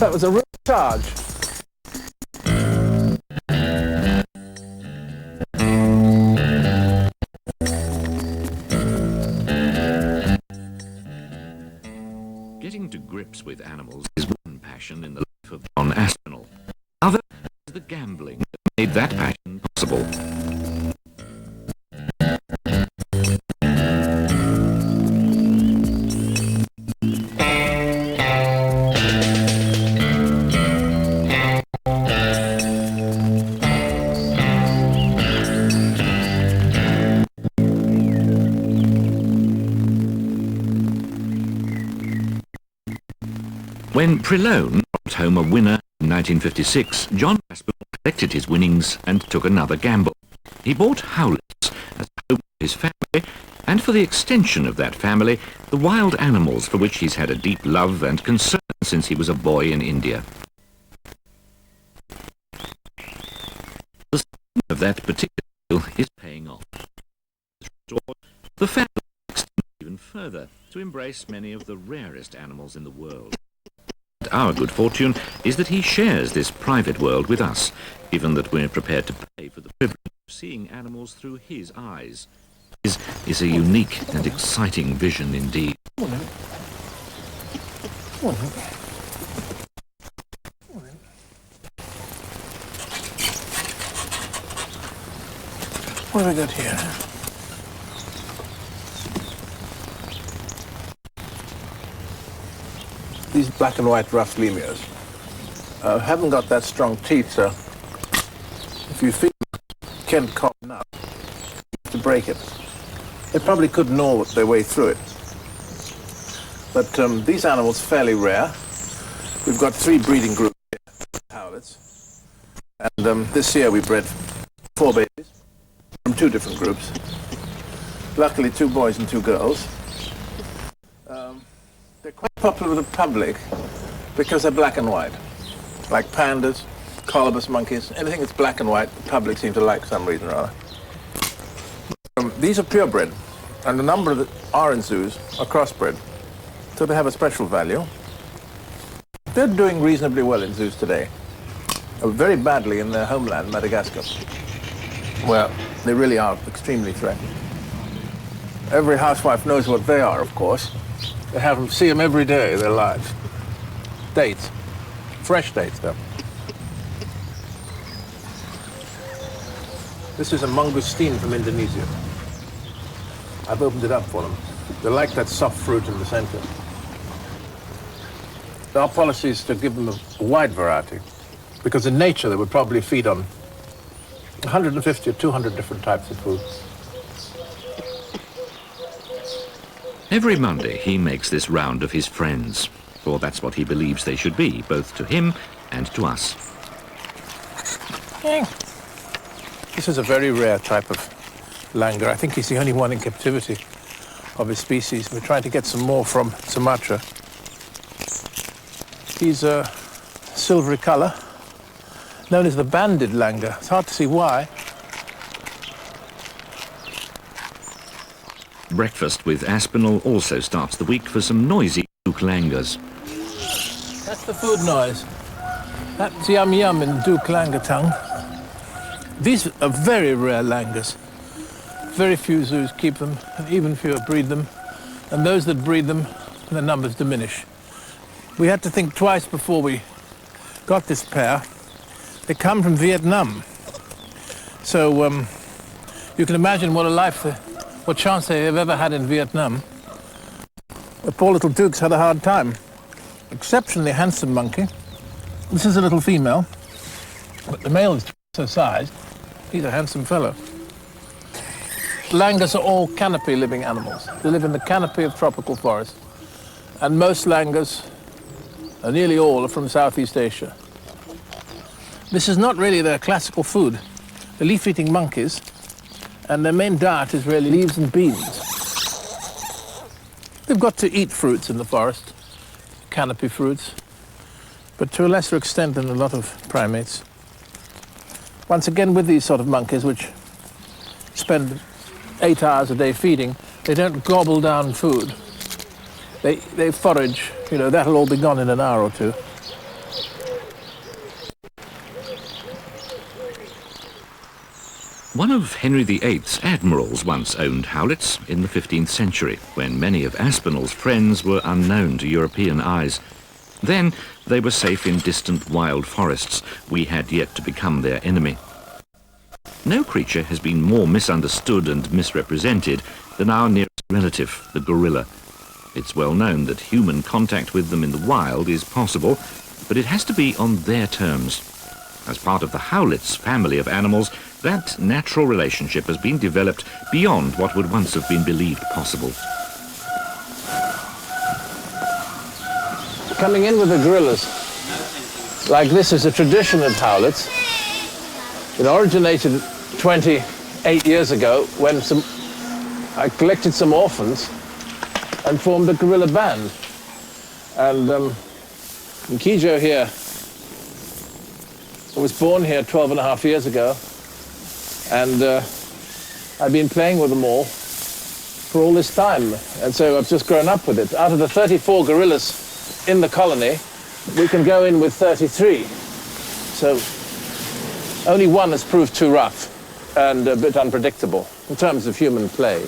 That was a real charge. Getting to grips with animals is one passion in the life of John Aspinall. Other is the gambling that made that passion possible. When Prelone brought home a winner in 1956, John Aspinall collected his winnings and took another gamble. He bought Howlets as a home for his family, and for the extension of that family, the wild animals for which he's had a deep love and concern since he was a boy in India. The sum of that particular deal is paying off. The family extends even further to embrace many of the rarest animals in the world. Our good fortune is that he shares this private world with us, given that we're prepared to pay for the privilege of seeing animals through his eyes. His is a unique and exciting vision indeed. Come on, then. Come on, then. Come on, then. What have we got here? These black and white rough lemurs haven't got that strong teeth, so if you feed them Kent cod enough, you have to break it. They probably could gnaw their way through it. But these animals are fairly rare. We've got 3 breeding groups here, Howlets. And this year we bred 4 babies from 2 different groups. Luckily 2 boys and 2 girls. They're quite popular with the public because they're black and white. Like pandas, colobus monkeys, anything that's black and white, the public seem to like for some reason or other. These are purebred, and a number that are in zoos are crossbred, so they have a special value. They're doing reasonably well in zoos today, very badly in their homeland, Madagascar, where they really are extremely threatened. Every housewife knows what they are, of course. They have them, see them every day of their lives. Dates. Fresh dates, though. This is a mangosteen from Indonesia. I've opened it up for them. They like that soft fruit in the center. Our policy is to give them a wide variety, because in nature they would probably feed on 150 or 200 different types of food. Every Monday he makes this round of his friends, for that's what he believes they should be, both to him and to us. This is a very rare type of langur. I think he's the only one in captivity of his species. We're trying to get some more from Sumatra. He's a silvery color, known as the banded langur. It's hard to see why. Breakfast with Aspinall also starts the week for some noisy Duke langurs. That's the food noise. That's yum yum in Duke langur tongue. These are very rare langurs. Very few zoos keep them, and even fewer breed them. And those that breed them, the numbers diminish. We had to think twice before we got this pair. They come from Vietnam. So you can imagine what what chance they have ever had in Vietnam. The poor little Dukes had a hard time. Exceptionally handsome monkey. This is a little female, but the male is so sized. He's a handsome fellow. Langurs are all canopy living animals. They live in the canopy of tropical forest. And most langurs, nearly all, are from Southeast Asia. This is not really their classical food. They're leaf-eating monkeys, and their main diet is really leaves and beans. They've got to eat fruits in the forest, canopy fruits, but to a lesser extent than a lot of primates. Once again, with these sort of monkeys, which spend 8 hours a day feeding, they don't gobble down food. They forage, that'll all be gone in an hour or two. One of Henry VIII's admirals once owned howlets in the 15th century, when many of Aspinall's friends were unknown to European eyes. Then they were safe in distant wild forests. We had yet to become their enemy. No creature has been more misunderstood and misrepresented than our nearest relative, the gorilla. It's well known that human contact with them in the wild is possible, but it has to be on their terms. As part of the Howlet's family of animals, that natural relationship has been developed beyond what would once have been believed possible. Coming in with the gorillas, like this, is a tradition of Howlet's. It originated 28 years ago when I collected some orphans and formed a gorilla band. And Nkijo here was born here 12 and a half years ago, and I've been playing with them all for all this time, and so I've just grown up with it. Out of the 34 gorillas in the colony, we can go in with 33. So only one has proved too rough and a bit unpredictable in terms of human play.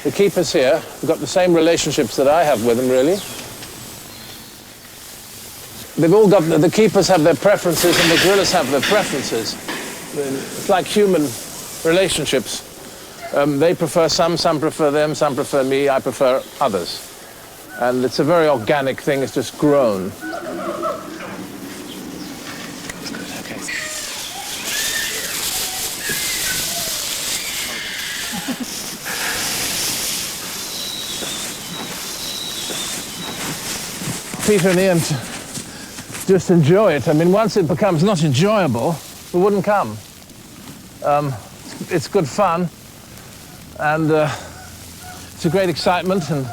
The keepers here have got the same relationships that I have with them, really. They've all got, the keepers have their preferences and the gorillas have their preferences. It's like human relationships. They prefer some prefer them, some prefer me, I prefer others. And it's a very organic thing, it's just grown. Peter and Ian just enjoy it. I mean, once it becomes not enjoyable, we wouldn't come. It's good fun, and it's a great excitement, and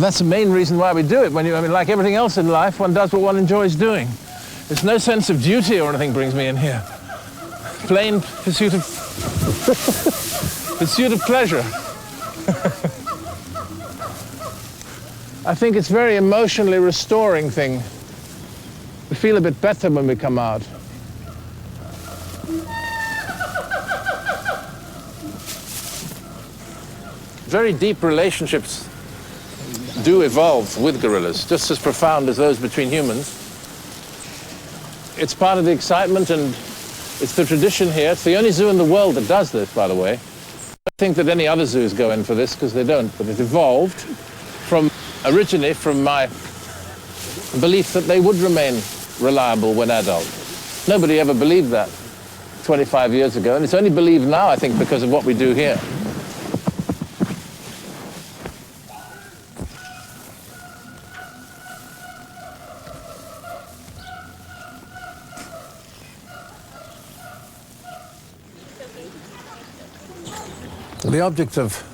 that's the main reason why we do it. I mean, like everything else in life, one does what one enjoys doing. There's no sense of duty or anything brings me in here. Plain pursuit of pursuit of pleasure. I think it's a very emotionally restoring thing. We feel a bit better when we come out. Very deep relationships do evolve with gorillas, just as profound as those between humans. It's part of the excitement, and it's the tradition here. It's the only zoo in the world that does this, by the way. I don't think that any other zoos go in for this, because they don't, but it evolved originally from my belief that they would remain reliable when adult. Nobody ever believed that 25 years ago, and it's only believed now, I think, because of what we do here. The object of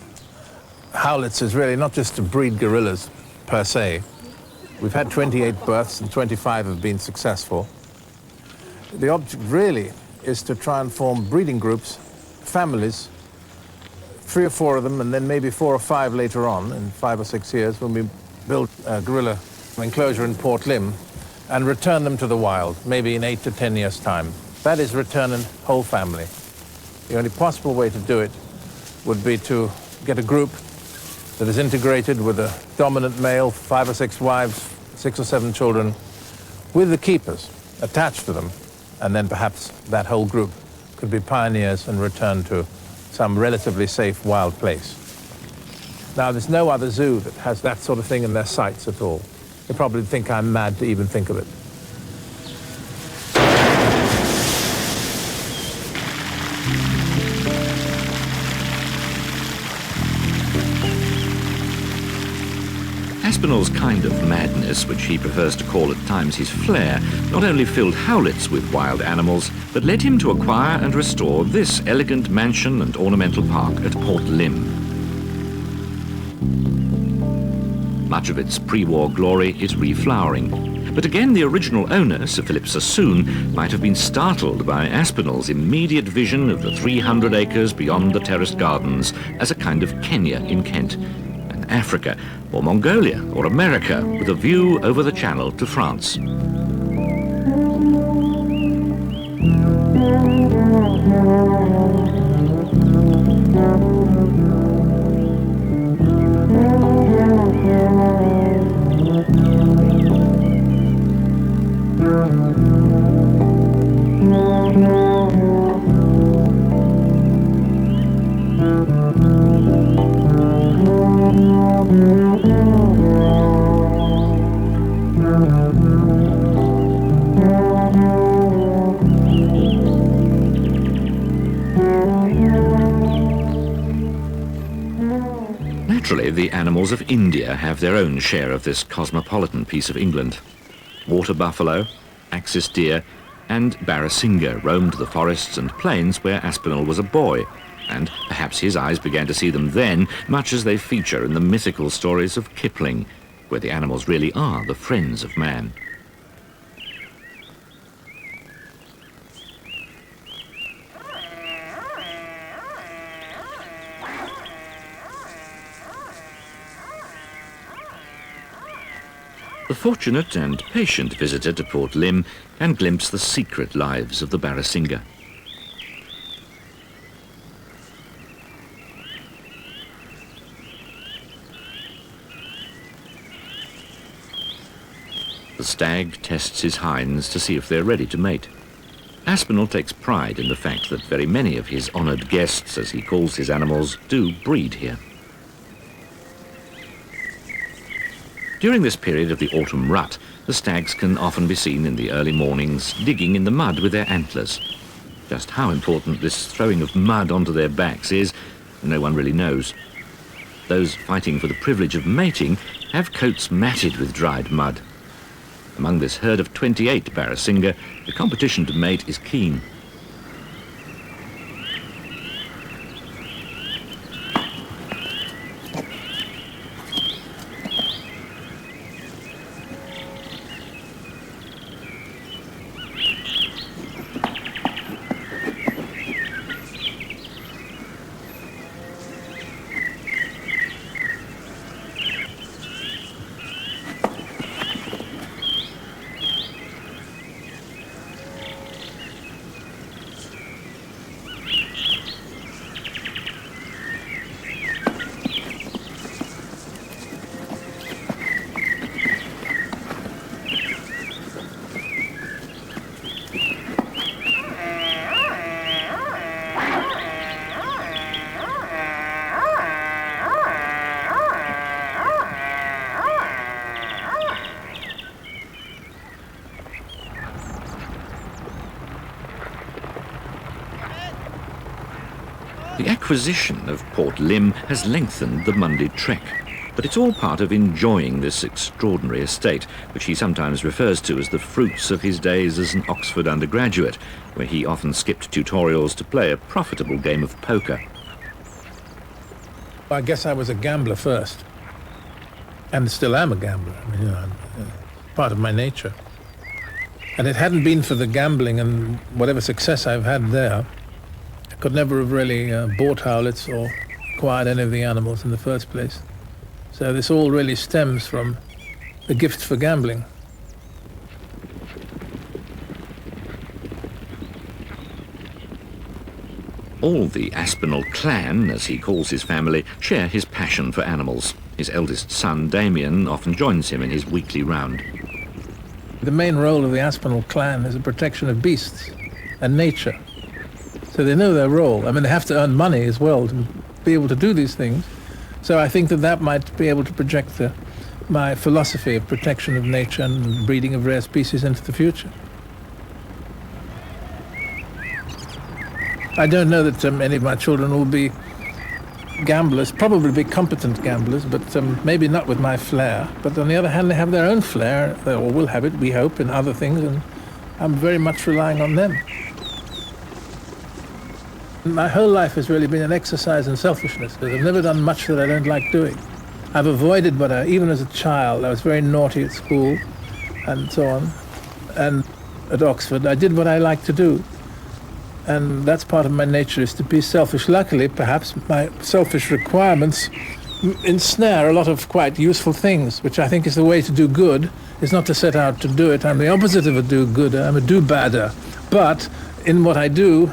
Howlet's is really not just to breed gorillas per se. We've had 28 births and 25 have been successful. The object really is to try and form breeding groups, families, 3 or 4 of them, and then maybe 4 or 5 later on, in 5 or 6 years, when we build a gorilla enclosure in Port Lim and return them to the wild, maybe in 8 to 10 years' time. That is return a whole family. The only possible way to do it would be to get a group that is integrated with a dominant male, 5 or 6 wives, 6 or 7 children, with the keepers attached to them, and then perhaps that whole group could be pioneers and return to some relatively safe wild place. Now, there's no other zoo that has that sort of thing in their sights at all. They probably think I'm mad to even think of it. Aspinall's kind of madness, which he prefers to call at times his flair, not only filled Howlet's with wild animals, but led him to acquire and restore this elegant mansion and ornamental park at Port Lim. Much of its pre-war glory is reflowering, but again the original owner, Sir Philip Sassoon, might have been startled by Aspinall's immediate vision of the 300 acres beyond the terraced gardens as a kind of Kenya in Kent, Africa, or Mongolia, or America, with a view over the Channel to France. Naturally, the animals of India have their own share of this cosmopolitan piece of England. Water buffalo, axis deer, and barasingha roamed the forests and plains where Aspinall was a boy, and perhaps his eyes began to see them then, much as they feature in the mythical stories of Kipling, where the animals really are the friends of man. The fortunate and patient visitor to Port Lympne can glimpse the secret lives of the barasingha. The stag tests his hinds to see if they're ready to mate. Aspinall takes pride in the fact that very many of his honoured guests, as he calls his animals, do breed here. During this period of the autumn rut, the stags can often be seen in the early mornings digging in the mud with their antlers. Just how important this throwing of mud onto their backs is, no one really knows. Those fighting for the privilege of mating have coats matted with dried mud. Among this herd of 28 barasingha, the competition to mate is keen. The acquisition of Port Lympne has lengthened the Monday trek, but it's all part of enjoying this extraordinary estate, which he sometimes refers to as the fruits of his days as an Oxford undergraduate, where he often skipped tutorials to play a profitable game of poker. I guess I was a gambler first, and still am a gambler. I mean, part of my nature. And it hadn't been for the gambling and whatever success I've had there, I could never have really bought howlets or acquired any of the animals in the first place. So this all really stems from the gift for gambling. All the Aspinall clan, as he calls his family, share his passion for animals. His eldest son, Damien, often joins him in his weekly round. The main role of the Aspinall clan is the protection of beasts and nature. So they know their role. I mean, they have to earn money as well to be able to do these things. So I think that might be able to project my philosophy of protection of nature and breeding of rare species into the future. I don't know that any of my children will be gamblers, probably be competent gamblers, but maybe not with my flair. But on the other hand, they have their own flair, they all will have it, we hope, in other things, and I'm very much relying on them. My whole life has really been an exercise in selfishness, because I've never done much that I don't like doing. I've avoided even as a child, I was very naughty at school, and so on. And at Oxford, I did what I liked to do. And that's part of my nature, is to be selfish. Luckily, perhaps, my selfish requirements ensnare a lot of quite useful things, which I think is the way to do good, is not to set out to do it. I'm the opposite of a do-gooder, I'm a do-badder. But in what I do,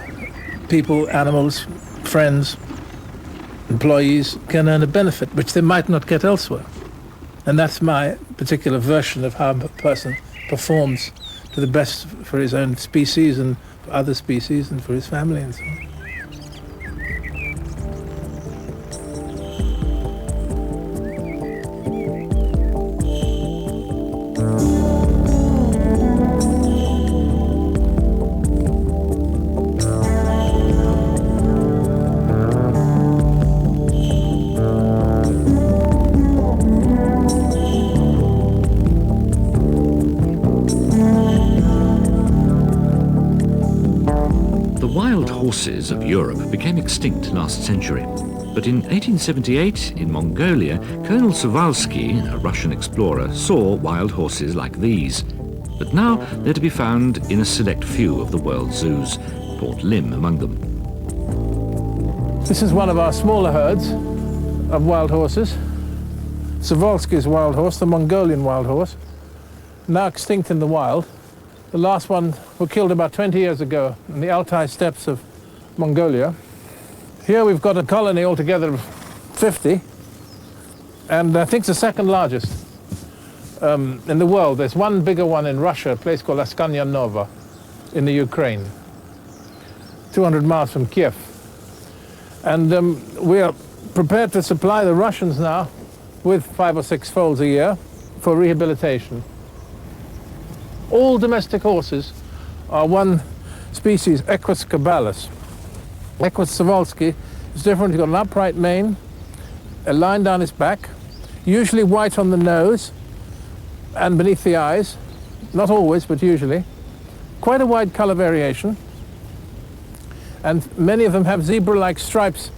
people, animals, friends, employees can earn a benefit which they might not get elsewhere. And that's my particular version of how a person performs to the best for his own species and for other species and for his family and so on. Horses of Europe became extinct last century. But in 1878, in Mongolia, Colonel Przewalski, a Russian explorer, saw wild horses like these. But now they're to be found in a select few of the world's zoos, Port Lim among them. This is one of our smaller herds of wild horses. Przewalski's wild horse, the Mongolian wild horse, now extinct in the wild. The last one were killed about 20 years ago in the Altai steppes of Mongolia. Here we've got a colony altogether of 50, and I think it's the second largest in the world. There's one bigger one in Russia, a place called Aspinall in the Ukraine, 200 miles from Kiev. And we are prepared to supply the Russians now with 5 or 6 foals a year for rehabilitation. All domestic horses are one species, Equus caballus. Equus Przewalski is different. He's got an upright mane, a line down his back, usually white on the nose and beneath the eyes. Not always, but usually. Quite a wide color variation. And many of them have zebra-like stripes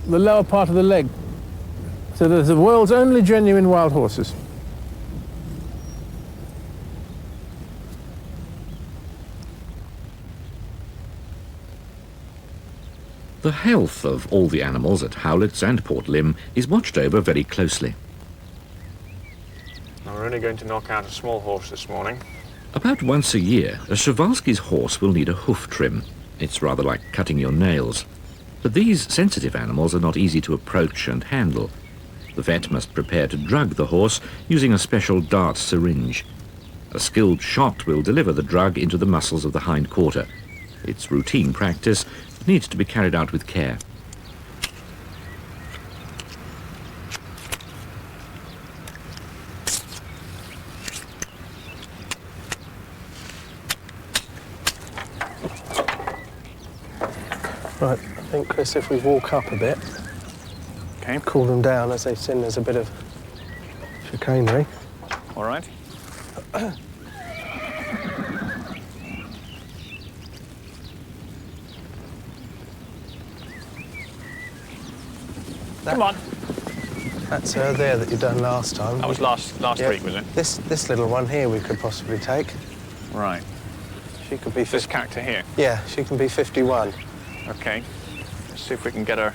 the lower part of the leg. So they're the world's only genuine wild horses. The health of all the animals at Howlett's and Port Lim is watched over very closely. We're only going to knock out a small horse this morning. About once a year, a Przewalski's horse will need a hoof trim. It's rather like cutting your nails. But these sensitive animals are not easy to approach and handle. The vet must prepare to drug the horse using a special dart syringe. A skilled shot will deliver the drug into the muscles of the hind quarter. It's routine practice. It needs to be carried out with care. Right, I think, Chris, if we walk up a bit, Okay. cool them down as they've seen there's a bit of chicanery. All right. Come on. That's her there that you done last time. That was last Yeah. week, was it? This little one here we could possibly take. Right. She could be... This character here. Yeah, she can be 51. Okay. Let's see if we can get her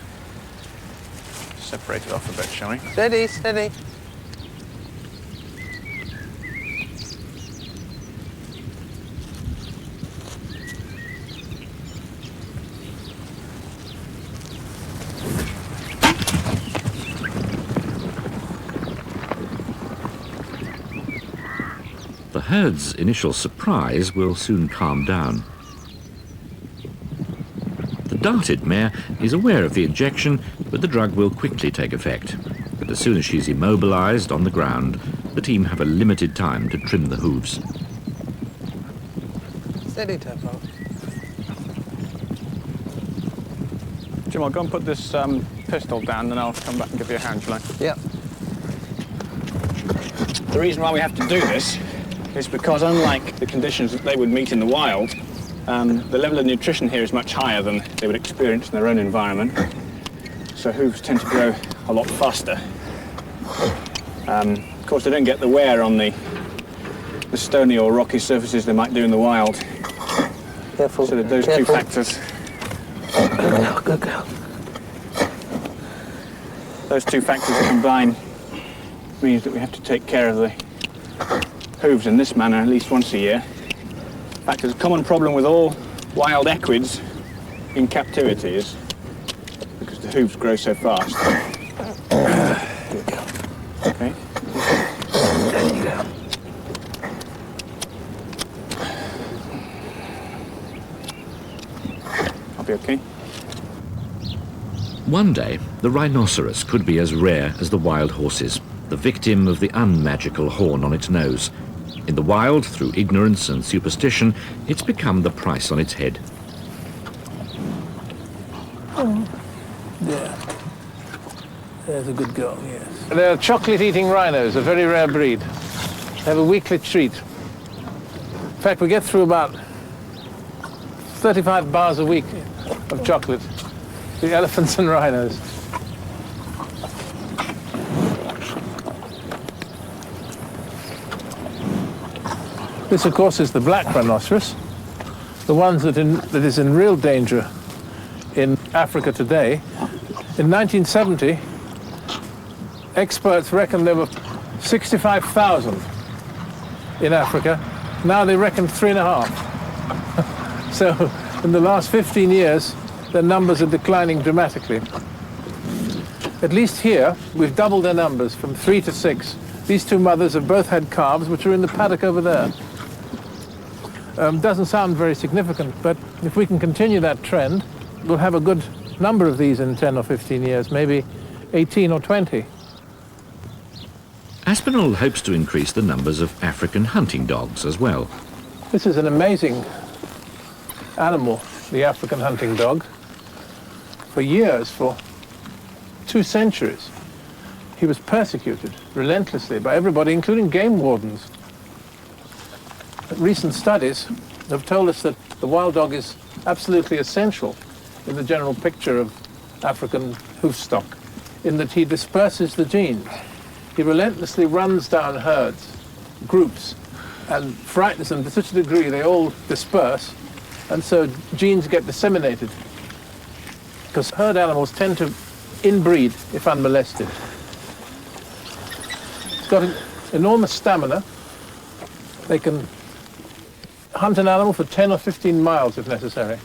separated off a bit, shall we? Steady, steady. The herd's initial surprise will soon calm down. The darted mare is aware of the injection, but the drug will quickly take effect. But as soon as she's immobilized on the ground, the team have a limited time to trim the hooves. Steady, Tempo. Jim, I'll go and put this pistol down, then I'll come back and give you a hand, shall I? Yep. The reason why we have to do this is because, unlike the conditions that they would meet in the wild, the level of nutrition here is much higher than they would experience in their own environment. So hooves tend to grow a lot faster. Of course, they don't get the wear on the stony or rocky surfaces they might do in the wild. Careful. So that those Careful. two factors, Good girl, good girl. those two factors combined means that we have to take care of the hooves in this manner at least once a year. In fact, there's a common problem with all wild equids in captivity is because the hooves grow so fast. Okay. I'll be okay. One day, the rhinoceros could be as rare as the wild horses, the victim of the unmagical horn on its nose. In the wild, through ignorance and superstition, it's become the price on its head. Yeah. There's a good girl, yes. They're chocolate-eating rhinos, a very rare breed. They have a weekly treat. In fact, we get through about 35 bars a week of chocolate. The elephants and rhinos. This, of course, is the black rhinoceros, the ones that is in real danger in Africa today. In 1970, experts reckoned there were 65,000 in Africa. Now they reckon 3.5. So in the last 15 years, their numbers are declining dramatically. At least here, we've doubled their numbers from 3 to 6. These two mothers have both had calves, which are in the paddock over there. Doesn't sound very significant, but if we can continue that trend, we'll have a good number of these in 10 or 15 years, maybe 18 or 20. Aspinall hopes to increase the numbers of African hunting dogs as well. This is an amazing animal, the African hunting dog. For years, for 2 centuries, he was persecuted relentlessly by everybody, including game wardens. Recent studies have told us that the wild dog is absolutely essential in the general picture of African hoof stock, in that he disperses the genes. He relentlessly runs down herds, groups, and frightens them to such a degree they all disperse, and so genes get disseminated. Because herd animals tend to inbreed if unmolested. It's got enormous stamina. They can hunt an animal for 10 or 15 miles if necessary.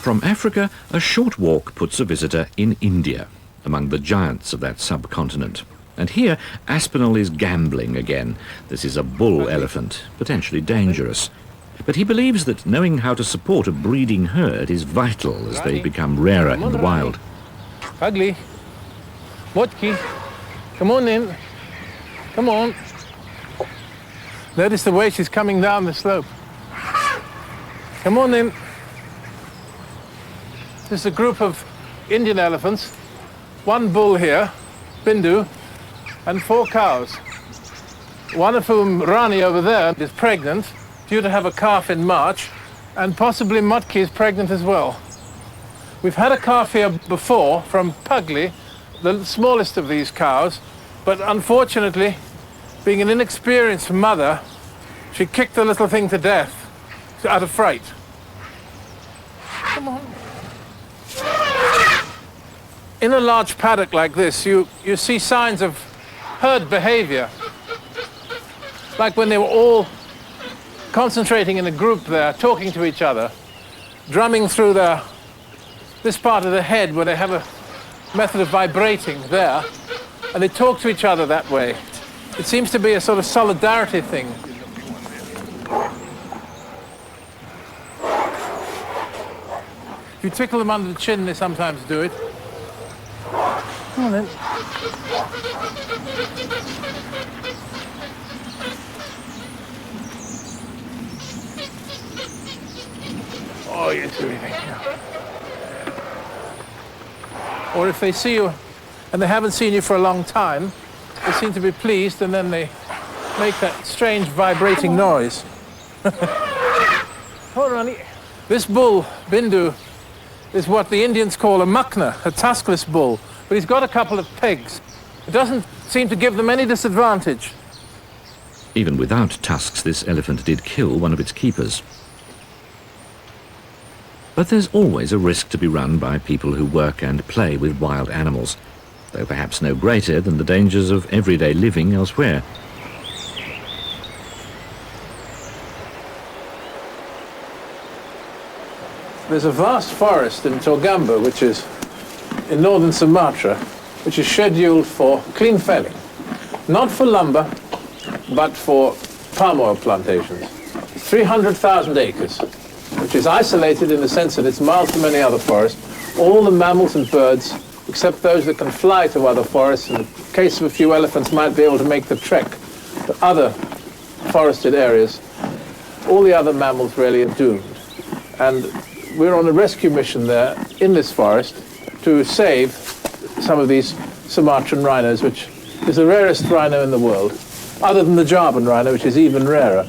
From Africa, a short walk puts a visitor in India, among the giants of that subcontinent. And here, Aspinall is gambling again. This is a bull elephant, potentially dangerous. But he believes that knowing how to support a breeding herd is vital as they become rarer in the wild. Ugly. Motki. Come on in. Come on. Notice the way she's coming down the slope. Come on in. This is a group of Indian elephants. 1 bull here, Bindu, and 4 cows. One of whom, Rani over there, is pregnant, due to have a calf in March, and possibly Motki is pregnant as well. We've had a calf here before from Pugli, the smallest of these cows, but unfortunately, being an inexperienced mother, she kicked the little thing to death out of fright. Come on. In a large paddock like this, you see signs of herd behavior. Like when they were all concentrating in a group there, talking to each other, drumming through this part of the head where they have a method of vibrating there, and they talk to each other that way. It seems to be a sort of solidarity thing. If you tickle them under the chin, they sometimes do it. Come on then. Oh, you're too easy. Or if they see you and they haven't seen you for a long time, they seem to be pleased, and then they make that strange vibrating noise. Hold on. This bull, Bindu, is what the Indians call a mukna, a tuskless bull, but he's got a couple of pegs. It doesn't seem to give them any disadvantage. Even without tusks, this elephant did kill one of its keepers. But there's always a risk to be run by people who work and play with wild animals, though perhaps no greater than the dangers of everyday living elsewhere. There's a vast forest in Togamba, which is in northern Sumatra, which is scheduled for clean felling. Not for lumber, but for palm oil plantations. 300,000 acres, which is isolated in the sense that it's miles from any other forest. All the mammals and birds, except those that can fly to other forests, in the case of a few elephants, might be able to make the trek to other forested areas. All the other mammals really are doomed. And we're on a rescue mission there in this forest to save some of these Sumatran rhinos, which is the rarest rhino in the world, other than the Javan rhino, which is even rarer.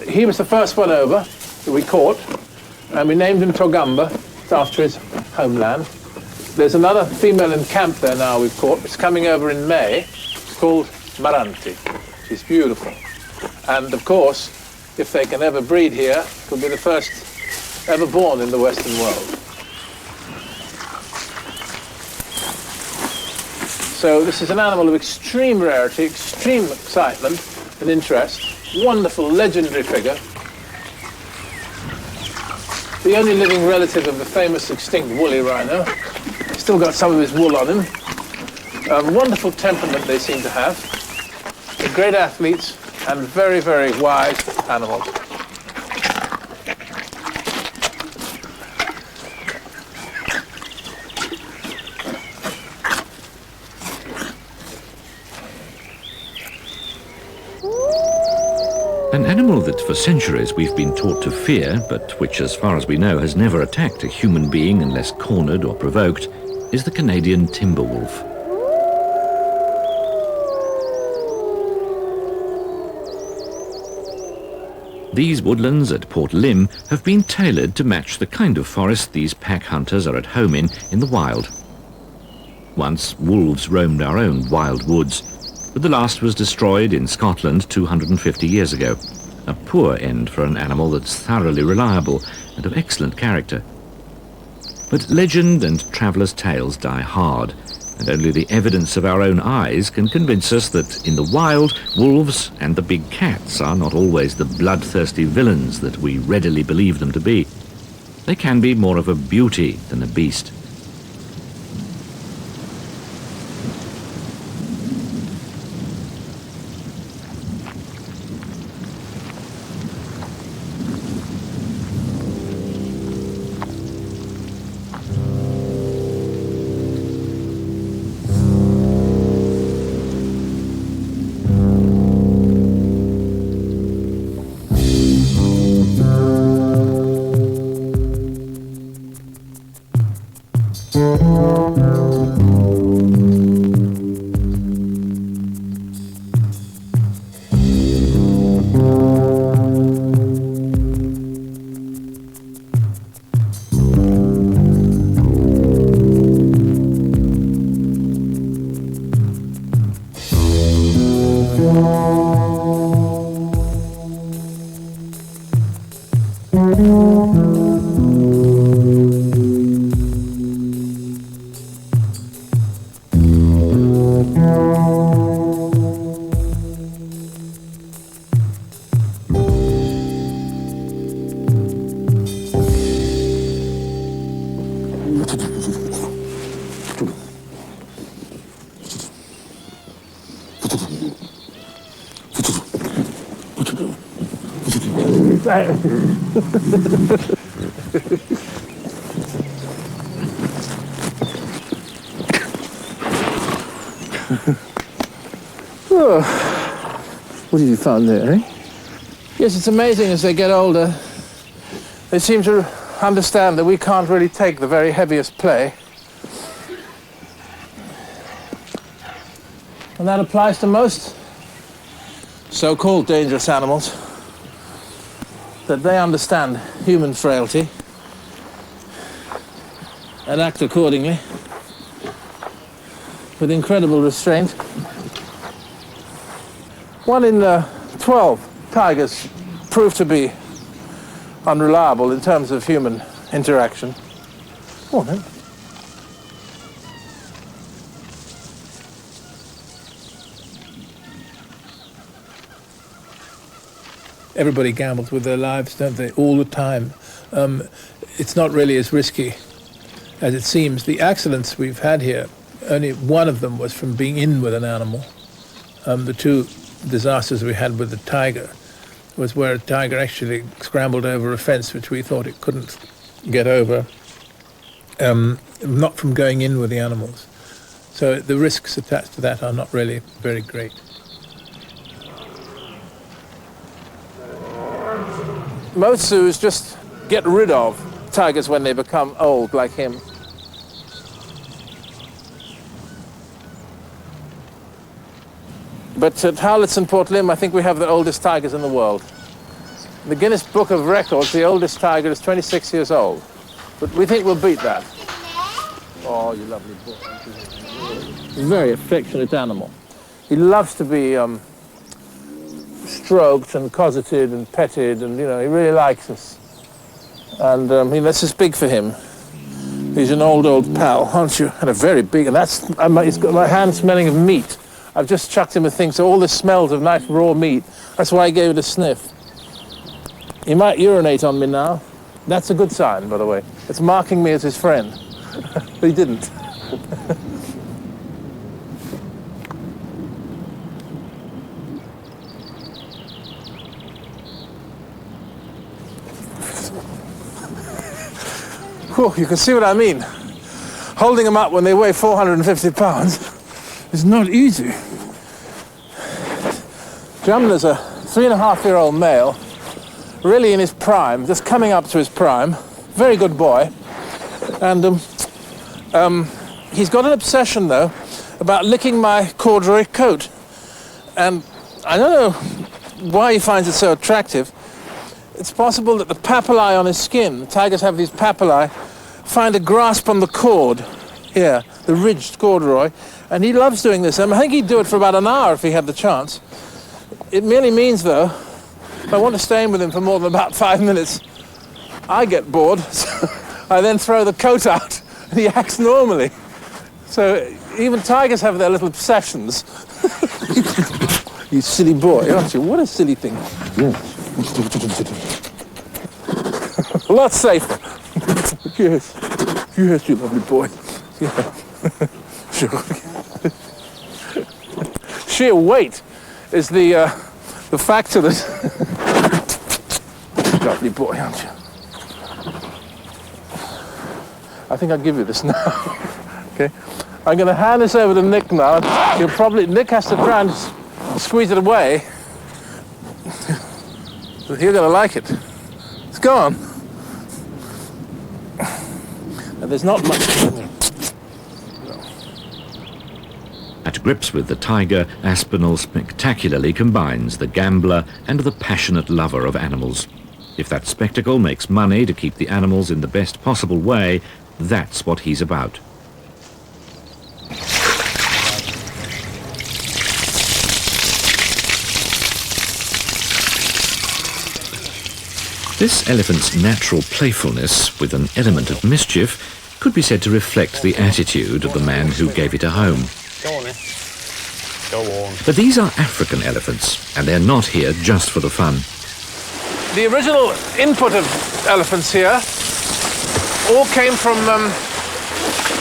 He was the first one over that we caught, and we named him Togamba. It's after his homeland. There's another female in camp there now we've caught. It's coming over in May. It's called Maranti. She's beautiful. And of course, if they can ever breed here, it will be the first ever born in the Western world. So this is an animal of extreme rarity, extreme excitement and interest. Wonderful, legendary figure. The only living relative of the famous extinct woolly rhino. Still got some of his wool on him. Wonderful temperament they seem to have. They're great athletes and very, very wise animals. An animal that for centuries we've been taught to fear, but which, as far as we know, has never attacked a human being unless cornered or provoked, is the Canadian timber wolf. These woodlands at Port Lim have been tailored to match the kind of forest these pack hunters are at home in the wild. Once, wolves roamed our own wild woods, but the last was destroyed in Scotland 250 years ago. A poor end for an animal that's thoroughly reliable and of excellent character. But legend and travellers' tales die hard, and only the evidence of our own eyes can convince us that in the wild, wolves and the big cats are not always the bloodthirsty villains that we readily believe them to be. They can be more of a beauty than a beast. Oh, what have you found there, eh? Yes, it's amazing as they get older. They seem to understand that we can't really take the very heaviest prey. And that applies to most so-called dangerous animals, that they understand human frailty and act accordingly with incredible restraint. 1 in 12 tigers prove to be unreliable in terms of human interaction. Go on then. Everybody gambles with their lives, don't they? All the time. it's not really as risky as it seems. The accidents we've had here, only one of them was from being in with an animal. The two disasters we had with the tiger was where a tiger actually scrambled over a fence which we thought it couldn't get over, not from going in with the animals. So the risks attached to that are not really very great. Most zoos just get rid of tigers when they become old, like him. But at Howletts and Port Lim, I think we have the oldest tigers in the world. In the Guinness Book of Records, the oldest tiger is 26 years old. But we think we'll beat that. Oh, you lovely boy. He's a very affectionate animal. He loves to be stroked and cosseted and petted, and, you know, he really likes us. And this is big for him. He's an old pal, aren't you? And a very big, and that's, he's got my hand smelling of meat. I've just chucked him a thing, so all this smells of nice raw meat. That's why I gave it a sniff. He might urinate on me now. That's a good sign, by the way. It's marking me as his friend. But he didn't. Whew, you can see what I mean. Holding them up when they weigh 450 pounds is not easy. Jamla's a 3.5-year-old male, really in his prime, just coming up to his prime. Very good boy. And he's got an obsession, though, about licking my corduroy coat. And I don't know why he finds it so attractive. It's possible that the papillae on his skin, the tigers have these papillae, find a grasp on the cord here, the ridged corduroy, and he loves doing this. I think he'd do it for about an hour if he had the chance. It merely means, though, if I want to stay in with him for more than about 5 minutes, I get bored, so I then throw the coat out, and he acts normally. So even tigers have their little obsessions. You silly boy, aren't you? What a silly thing. A lot safer. Yes. Yes, you lovely boy. Yeah. Sure. Sheer weight is the factor that... Lovely boy, aren't you? I think I'll give you this now. Okay. I'm going to hand this over to Nick now. Nick has to try and squeeze it away. But you're going to like it. It's gone. And there's not much. At grips with the tiger, Aspinall spectacularly combines the gambler and the passionate lover of animals. If that spectacle makes money to keep the animals in the best possible way, that's what he's about. This elephant's natural playfulness, with an element of mischief, could be said to reflect the attitude of the man who gave it a home. Go on, then. Go on. But these are African elephants, and they're not here just for the fun. The original input of elephants here all came from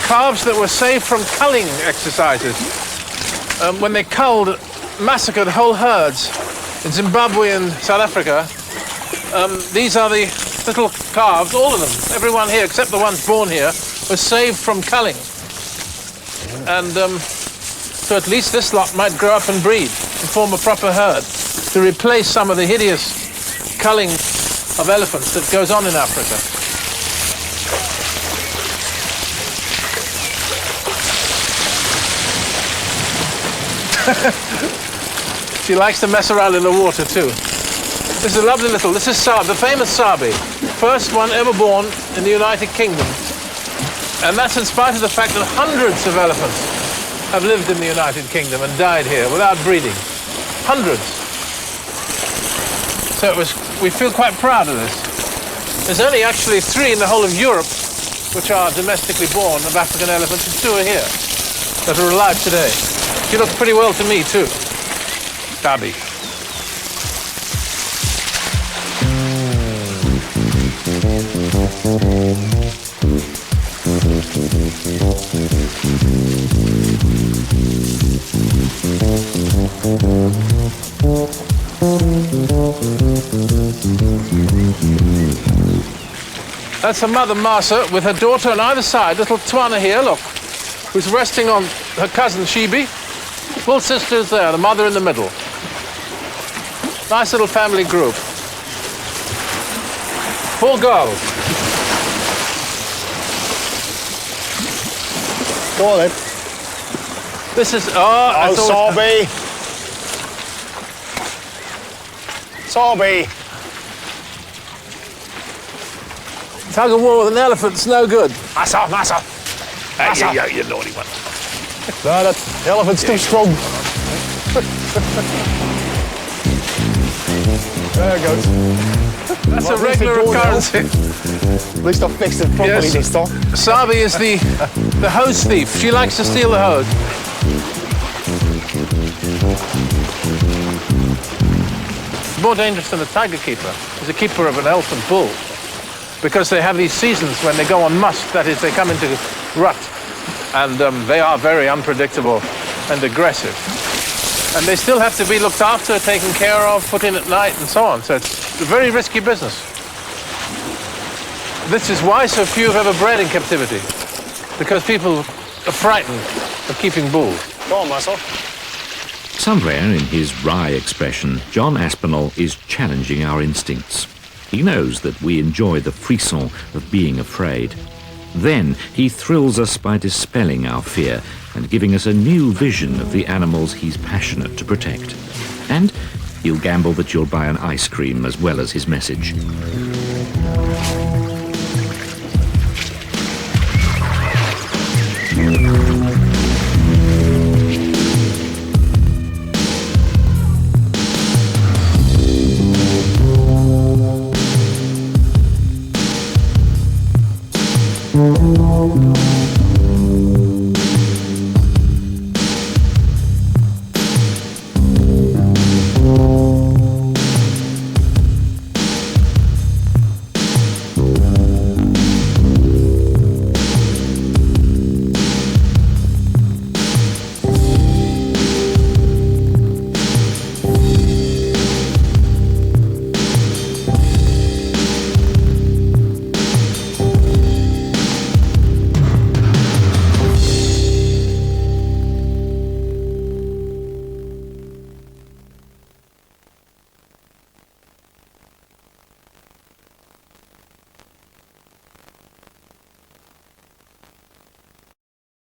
calves that were saved from culling exercises. When they culled, massacred whole herds in Zimbabwe and South Africa. These are the little calves, all of them, everyone here except the ones born here, was saved from culling. And so at least this lot might grow up and breed and form a proper herd to replace some of the hideous culling of elephants that goes on in Africa. She likes to mess around in the water too. This is a lovely little, this is the famous Sabi, first one ever born in the United Kingdom. And that's in spite of the fact that hundreds of elephants have lived in the United Kingdom and died here without breeding. Hundreds. So we feel quite proud of this. There's only actually 3 in the whole of Europe which are domestically born of African elephants, and 2 are here that are alive today. She looks pretty well to me too. Sabi. That's a mother Marsa with her daughter on either side, little Twana here, look, who's resting on her cousin Shibi. Full sisters there, the mother in the middle. Nice little family group. 4 girls. Go on then. This is, I thought- Sorby. Sorby. Tug of war with an elephant's no good. Massa, massa. Hey, you naughty one. No, that elephant's too strong. There it goes. That's Well, a at least regular they go now. occurrence. At least I fixed it properly Yes. this time. Sabi is the hose thief. She likes to steal the hose. More dangerous than a tiger keeper is a keeper of an elf and bull, because they have these seasons when they go on must, that is, they come into rut, and they are very unpredictable and aggressive. And they still have to be looked after, taken care of, put in at night, and so on. So it's a very risky business. This is why so few have ever bred in captivity, because people are frightened of keeping bulls. Go on, Massa. Somewhere in his wry expression, John Aspinall is challenging our instincts. He knows that we enjoy the frisson of being afraid. Then he thrills us by dispelling our fear and giving us a new vision of the animals he's passionate to protect. And he'll gamble that you'll buy an ice cream as well as his message.